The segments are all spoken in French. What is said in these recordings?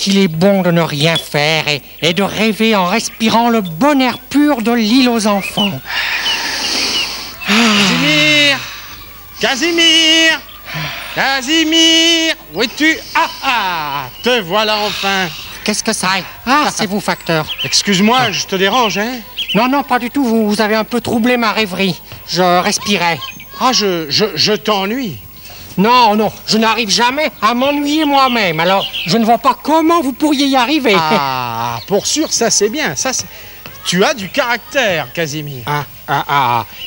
qu'il est bon de ne rien faire et de rêver en respirant le bon air pur de l'île aux enfants. Casimir! Casimir! Casimir! Où es-tu? Te voilà enfin! Qu'est-ce que ça est? Ah, c'est vous, facteur. Excuse-moi, je te dérange, hein? Non, non, pas du tout. Vous avez un peu troublé ma rêverie. Je respirais. Ah, je t'ennuie. Non, non, je n'arrive jamais à m'ennuyer moi-même. Alors, je ne vois pas comment vous pourriez y arriver. Ah, pour sûr, ça c'est bien. Tu as du caractère, Casimir.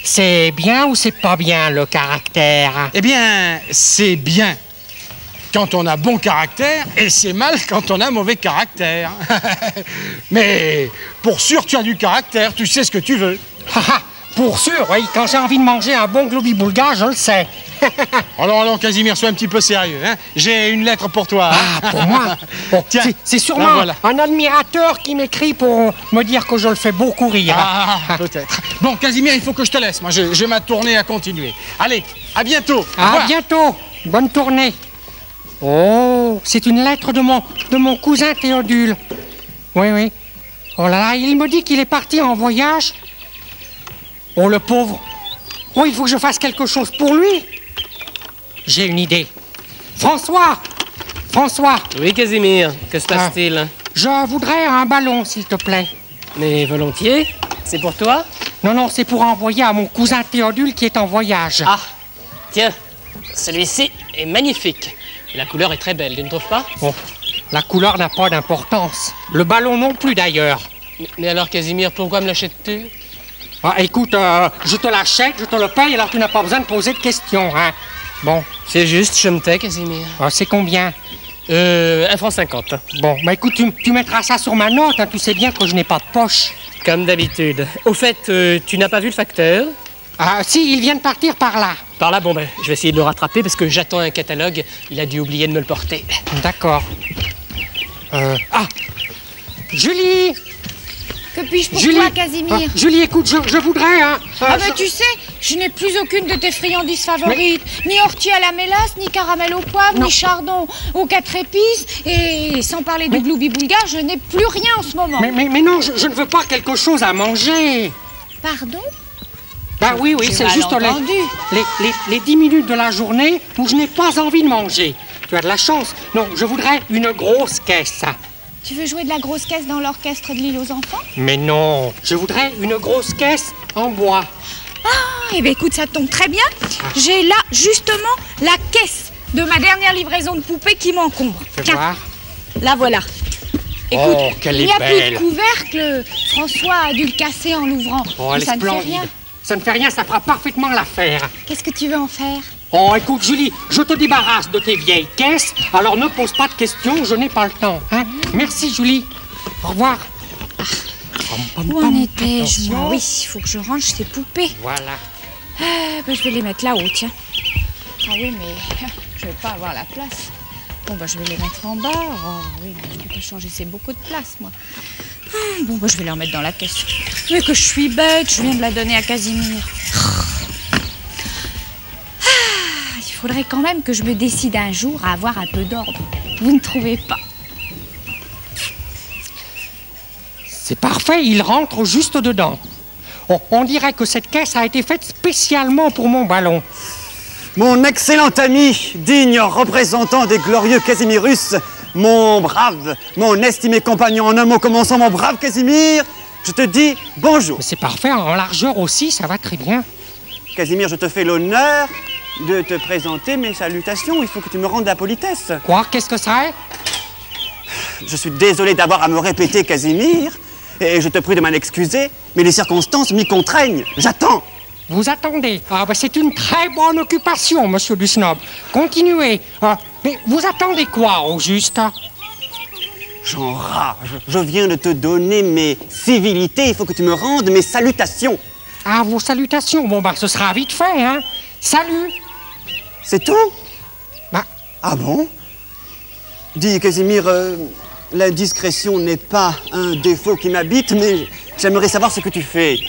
C'est bien ou c'est pas bien, le caractère? Eh bien, c'est bien quand on a bon caractère et c'est mal quand on a mauvais caractère. Mais pour sûr, tu as du caractère, tu sais ce que tu veux. Pour sûr, oui, quand j'ai envie de manger un bon globi-boulga, je le sais. Alors, Casimir, sois un petit peu sérieux, hein. J'ai une lettre pour toi. Hein. Pour moi? Bon, tiens, c'est sûrement voilà. Un admirateur qui m'écrit pour me dire que je le fais beaucoup rire. Peut-être. Bon, Casimir, il faut que je te laisse. Moi, j'ai ma tournée à continuer. Allez, à bientôt. À bientôt. Bonne tournée. Oh, c'est une lettre de mon cousin Théodule. Oui, oui. Oh là là, il me dit qu'il est parti en voyage. Oh, le pauvre. Oh, il faut que je fasse quelque chose pour lui. J'ai une idée. François! Oui, Casimir, que se passe-t-il? Je voudrais un ballon, s'il te plaît. Mais volontiers. C'est pour toi? Non, non, c'est pour envoyer à mon cousin Théodule qui est en voyage. Ah, tiens, celui-ci est magnifique. La couleur est très belle, tu ne trouves pas? Oh, la couleur n'a pas d'importance. Le ballon non plus, d'ailleurs. Mais alors, Casimir, pourquoi me l'achètes-tu? Écoute, je te l'achète, je te le paye, alors tu n'as pas besoin de poser de questions, hein. Bon. C'est juste, je me tais, Casimir. C'est combien? 1,50 franc. Bon, bah écoute, tu mettras ça sur ma note, hein, tu sais bien que je n'ai pas de poche. Comme d'habitude. Au fait, tu n'as pas vu le facteur? Si, il vient de partir par là. Par là, bon ben, je vais essayer de le rattraper parce que j'attends un catalogue. Il a dû oublier de me le porter. D'accord. Julie! Que puis-je pour toi, Casimir? Julie, écoute, je voudrais... tu sais, je n'ai plus aucune de tes friandises favorites. Ni ortie à la mélasse, ni caramel au poivre, ni chardon aux 4 épices. Et sans parler du gloubi-boulga, je n'ai plus rien en ce moment. Mais non, je ne veux pas quelque chose à manger. Pardon? Oui, c'est juste les 10 minutes de la journée où je n'ai pas envie de manger. Tu as de la chance. Non, je voudrais une grosse caisse. Tu veux jouer de la grosse caisse dans l'orchestre de l'île aux enfants? Mais non, je voudrais une grosse caisse en bois. Eh bien écoute, ça tombe très bien. J'ai là, justement, la caisse de ma dernière livraison de poupées qui m'encombre. Fais voir. La voilà. Écoute, qu'elle il n'y est a belle. plus de couvercle. François a dû le casser en l'ouvrant. Elle est ça ne fait splendide. rien. Ça ne fait rien, ça fera parfaitement l'affaire. Qu'est-ce que tu veux en faire? Écoute, Julie, je te débarrasse de tes vieilles caisses, alors ne pose pas de questions, je n'ai pas le temps. Hein? Merci, Julie. Au revoir. Où en étais-je? Oui, il faut que je range ces poupées. Voilà. Je vais les mettre là-haut, tiens. Oui, mais je vais pas avoir la place. Bon, je vais les mettre en bas. Oui, mais je peux pas changer, c'est beaucoup de place, moi. Je vais les remettre dans la caisse. Mais que je suis bête, je viens de la donner à Casimir. Il faudrait quand même que je me décide un jour à avoir un peu d'ordre. Vous ne trouvez pas? C'est parfait, il rentre juste dedans. On dirait que cette caisse a été faite spécialement pour mon ballon. Mon excellent ami, digne représentant des glorieux Casimirus, mon brave, mon estimé compagnon, en un mot commençant, mon brave Casimir, je te dis bonjour. Mais c'est parfait, en largeur aussi, ça va très bien. Casimir, je te fais l'honneur de te présenter mes salutations. Il faut que tu me rendes la politesse. Quoi? Qu'est-ce que ça est? Je suis désolé d'avoir à me répéter, Casimir, et je te prie de m'en excuser, mais les circonstances m'y contraignent. J'attends. Vous attendez? C'est une très bonne occupation, monsieur Dusnob. Continuez. Mais vous attendez quoi, au juste? J'en rage. Je viens de te donner mes civilités. Il faut que tu me rendes mes salutations. Vos salutations. Bon, ce sera vite fait, hein. Salut. C'est tout? Ah bon? Dis, Casimir, l'indiscrétion n'est pas un défaut qui m'habite, mais j'aimerais savoir ce que tu fais.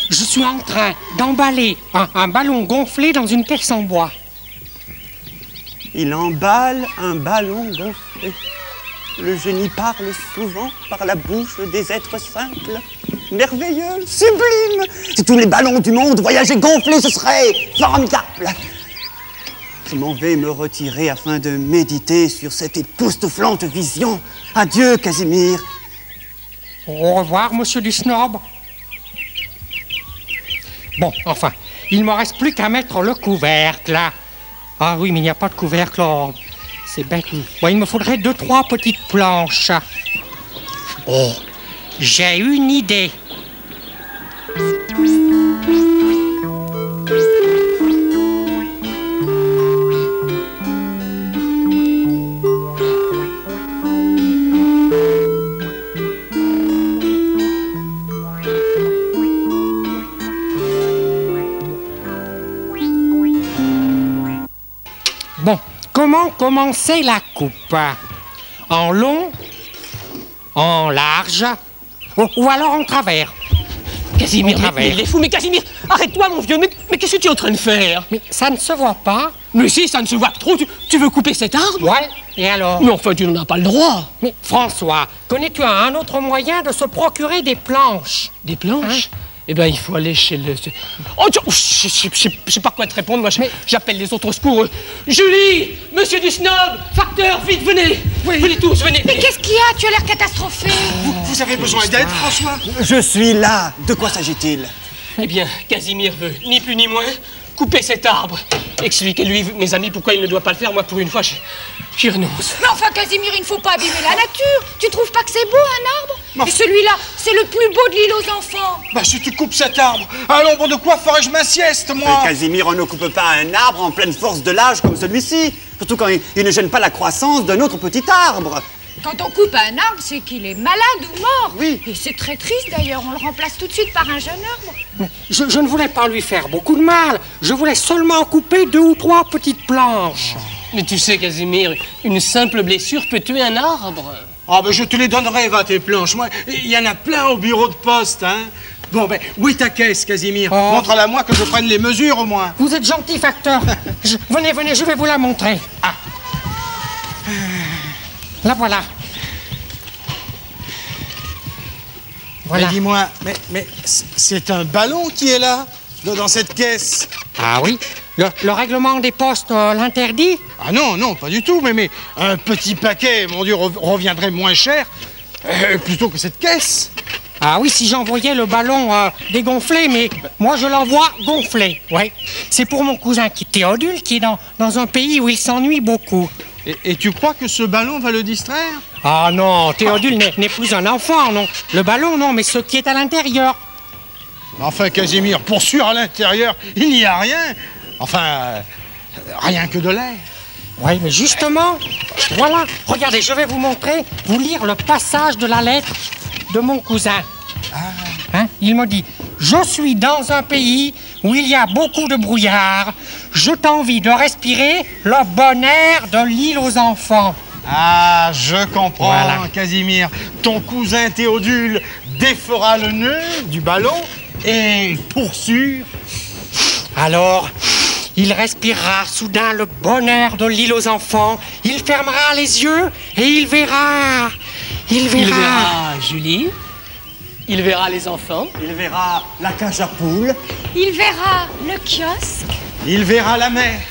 Je suis en train d'emballer un ballon gonflé dans une caisse en bois. Il emballe un ballon gonflé. Le génie parle souvent par la bouche des êtres simples. Merveilleux, sublime. Si tous les ballons du monde voyageaient gonflés, ce serait formidable. Je m'en vais me retirer afin de méditer sur cette époustouflante vision. Adieu, Casimir. Au revoir, monsieur du snob. Bon, enfin, il ne me reste plus qu'à mettre le couvercle. Ah oui, mais il n'y a pas de couvercle. Oh, c'est bête. Ouais, il me faudrait 2-3 petites planches. Oh, j'ai une idée. Bon, comment commencer la coupe? En long, en large, ou alors en travers? Casimir, mais il est fou, mais Casimir, arrête-toi mon vieux, mais qu'est-ce que tu es en train de faire? Mais ça ne se voit pas. Mais si, ça ne se voit que trop, tu veux couper cet arbre? Ouais, et alors? Mais enfin, tu n'en as pas le droit. Mais François, connais-tu un autre moyen de se procurer des planches? Des planches? Eh ben, il faut aller chez le... Oh, je sais pas quoi te répondre, moi, j'appelle les autres secours. Julie, monsieur du snob, facteur, vite, venez. Oui. Venez tous, venez. Mais qu'est-ce qu'il y a? Tu as l'air catastrophé. Vous avez besoin d'aide, François? Je suis là. De quoi s'agit-il? Eh bien, Casimir veut, ni plus ni moins, couper cet arbre. Expliquez-lui, mes amis, pourquoi il ne doit pas le faire. Moi, pour une fois, j'y renonce. Mais enfin, Casimir, il ne faut pas abîmer la nature. Tu trouves pas que c'est beau, un arbre? Et celui-là, c'est le plus beau de l'île aux enfants. Bah, si tu coupes cet arbre, à l'ombre de quoi ferais-je ma sieste, moi? Casimir, on ne coupe pas un arbre en pleine force de l'âge comme celui-ci. Surtout quand il ne gêne pas la croissance d'un autre petit arbre. Quand on coupe un arbre, c'est qu'il est malade ou mort. Oui. Et c'est très triste d'ailleurs, on le remplace tout de suite par un jeune arbre. Je ne voulais pas lui faire beaucoup de mal. Je voulais seulement couper 2 ou 3 petites planches. Mais tu sais, Casimir, une simple blessure peut tuer un arbre. Ah, ben je te les donnerai, va, tes planches. Moi, il y en a plein au bureau de poste, hein. Bon, ben, où est ta caisse, Casimir? Oh. Montre-la moi que je prenne les mesures, au moins. Vous êtes gentil, facteur. Venez, je vais vous la montrer. Ah. La voilà. Voilà. Mais dis-moi, mais c'est un ballon qui est là, dans cette caisse? Ah oui? Le règlement des postes l'interdit? Ah non, pas du tout, mais un petit paquet, mon Dieu, reviendrait moins cher plutôt que cette caisse. Ah oui, si j'envoyais le ballon dégonflé, mais moi je l'envoie gonflé, ouais. C'est pour mon cousin Théodule qui est dans un pays où il s'ennuie beaucoup. Et tu crois que ce ballon va le distraire? Ah non, Théodule n'est plus un enfant, non. Le ballon, non, mais ce qui est à l'intérieur. Enfin, Casimir, pour sûr, à l'intérieur, il n'y a rien. Enfin, rien que de l'air. Oui, mais justement, voilà, regardez, je vais vous montrer, vous lire le passage de la lettre de mon cousin. Hein, il me dit, je suis dans un pays où il y a beaucoup de brouillard. Je t'envie de respirer le bon air de l'île aux enfants. Ah, je comprends, Voilà. Casimir. Ton cousin Théodule défera le nœud du ballon et, pour sûr... Alors, il respirera soudain le bon air de l'île aux enfants. Il fermera les yeux et il verra. Il verra. Il verra Julie, il verra les enfants. Il verra la cage à poules. Il verra le kiosque. Il verra la mer.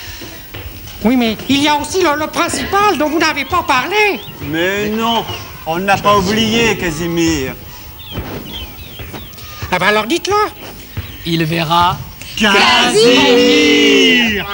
Oui, mais il y a aussi le principal dont vous n'avez pas parlé. Mais non, on n'a pas oublié, Casimir. Ah ben alors dites-le. Il verra Casimir!